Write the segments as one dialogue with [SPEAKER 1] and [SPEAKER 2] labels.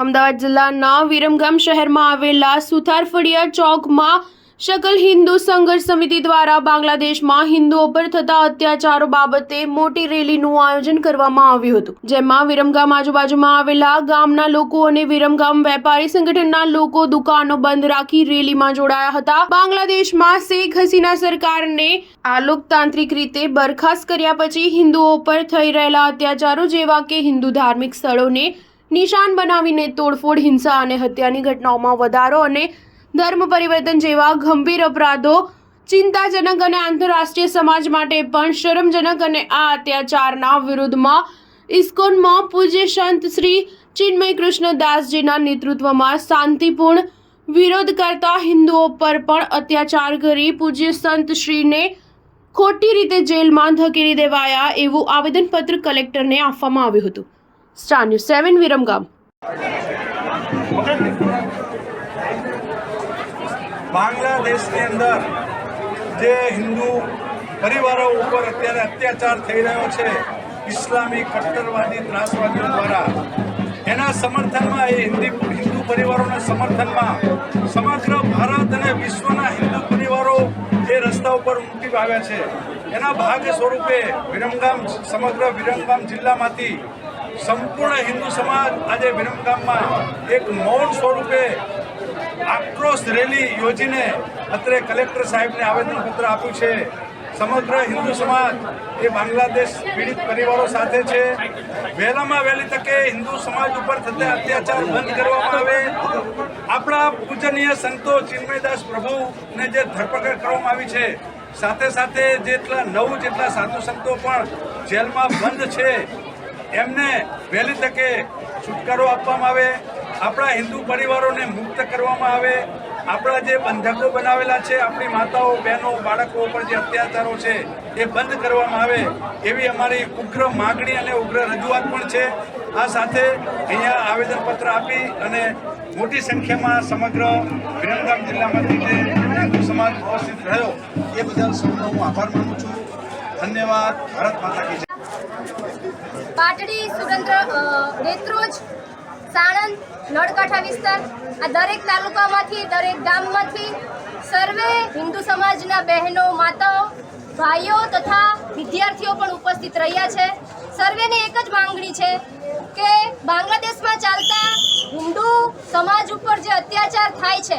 [SPEAKER 1] અમદાવાદ જિલ્લાના વિરમગામ શહેરમાં આવેલા સુથારફળિયા ચોકમાં શકલ હિન્દુ સંઘર્ષ સમિતિ દ્વારા બાંગ્લાદેશમાં હિન્દુઓ પર થતા અત્યાચારો બાબતે મોટી રેલીનું આયોજન કરવામાં આવ્યું હતું, જેમાં વિરમગામ આજુબાજુમાં આવેલા ગામના લોકો અને વિરમગામ વેપારી સંગઠનના લોકો દુકાનો બંધ રાખી રેલીમાં જોડાયા હતા। બાંગ્લાદેશમાં શેખ હસીના સરકારને આ લોકતાંત્રિક રીતે બરખાસ્ત કર્યા પછી હિન્દુઓ પર થઈ રહેલા અત્યાચારો જેવા કે હિન્દુ ધાર્મિક સ્થળોને નિશાન બનાવીને તોડફોડ, હિંસા અને હત્યાની ઘટનાઓમાં વધારો અને ધર્મ પરિવર્તન જેવા ગંભીર અપરાધો ચિંતાજનક અને આંતરરાષ્ટ્રીય સમાજ માટે પણ શરમજનક અને આ અત્યાચારના વિરુદ્ધમાં ઇસ્કોનમાં પૂજ્ય સંત શ્રી ચિન્મય કૃષ્ણદાસજીના નેતૃત્વમાં શાંતિપૂર્ણ વિરોધ કરતા હિન્દુઓ પર પણ અત્યાચાર કરી પૂજ્ય સંત શ્રીને ખોટી રીતે જેલમાં ધકેલી દેવાયા એવું આવેદનપત્ર કલેક્ટરને આપવામાં આવ્યું હતું। Star news 7 Viramgam.
[SPEAKER 2] બાંગ્લાદેશની અંદર જે હિન્દુ પરિવારો ઉપર અત્યારે અત્યાચાર થઈ રહ્યો છે ઇસ્લામી કટ્ટરવાદી ત્રાસવાદીઓ દ્વારા, એના સમર્થનમાં એ હિન્દુ પરિવારોના સમર્થનમાં સમગ્ર ભારત અને વિશ્વના હિન્દુ પરિવારો એ રસ્તા ઉપર ઉમટી આવ્યા છે। એના ભાગ સ્વરૂપે સમગ્ર વિરમગામ જિલ્લામાંથી સંપૂર્ણ હિન્દુ સમાજ આજે વિરમગામમાં એક મૌન સ્વરૂપે આક્રોશ રેલી યોજીને અત્રે કલેક્ટર સાહેબને આવેદનપત્ર આપ્યું છે। સમગ્ર હિન્દુ સમાજ એ બાંગ્લાદેશ પીડિત પરિવારો સાથે છે। વહેલામાં વહેલી તકે હિન્દુ સમાજ ઉપર થતા અત્યાચાર બંધ કરવામાં આવે। આપણા પૂજનીય સંતો ચિન્મયદાસ પ્રભુને જે ધરપકડ કરવામાં આવી છે, સાથે સાથે જેટલા 9 જેટલા સાધુ સંતો પણ જેલમાં બંધ છે, એમને વહેલી તકે છુટકારો આપવામાં આવે। આપણા હિન્દુ પરિવારોને મુક્ત કરવામાં આવે। આપણા જે બંધકો બનાવેલા છે, આપણી માતાઓ, બહેનો, બાળકો ઉપર જે અત્યાચારો છે એ બંધ કરવામાં આવે એવી અમારી ઉગ્ર માગણી અને ઉગ્ર રજૂઆત પણ છે। આ સાથે અહીંયા આવેદનપત્ર આપી અને મોટી સંખ્યામાં સમગ્ર વિરમગામ જિલ્લામાંથી જે હિન્દુ સમાજ ઉપસ્થિત રહ્યો એ બદલ સૌનો હું આભાર માનું છું। ધન્યવાદ। ભારત માતા કી જય।
[SPEAKER 3] પાટડી, સુરેન્દ્ર, નેત્રોજ, સાણંદ, નળકાંઠા વિસ્તાર, આ દરેક તાલુકામાંથી, દરેક ગામમાંથી સર્વે હિન્દુ સમાજના બહેનો, માતાઓ, ભાઈઓ તથા વિદ્યાર્થીઓ પણ ઉપસ્થિત રહ્યા છે। સર્વેની એક જ માંગણી છે કે બાંગ્લાદેશમાં ચાલતા હિન્દુ સમાજ ઉપર જે અત્યાચાર થાય છે,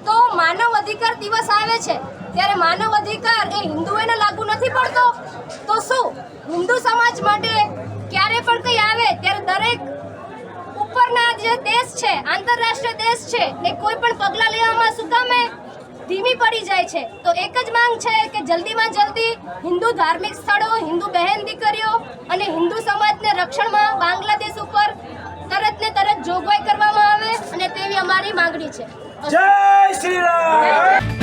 [SPEAKER 3] તો માનવ અધિકાર દિવસ આવે છે ત્યારે માનવ અધિકાર એ હિન્દુઓને લાગુ નથી પડતો, તો શું હિન્દુ સમાજ માટે ક્યારે પણ કંઈ આવે ત્યારે દરેક ઉપરના જે દેશ છે, આંતરરાષ્ટ્રીય દેશ છે, એ કોઈ પણ પગલાં લેવામાં શું કામે ધીમી પડી જાય છે। તો એક જ માંગ છે કે જલ્દીમાં જલ્દી હિન્દુ ધાર્મિક સ્થળો, હિન્દુ બહેન દીકરીઓ અને હિન્દુ સમાજને રક્ષણમાં બાંગ્લાદેશ ઉપર તરત ને તરત જોગવાઈ કરવામાં આવે અને તેવી અમારી માંગણી છે।
[SPEAKER 4] જય શ્રી રામ।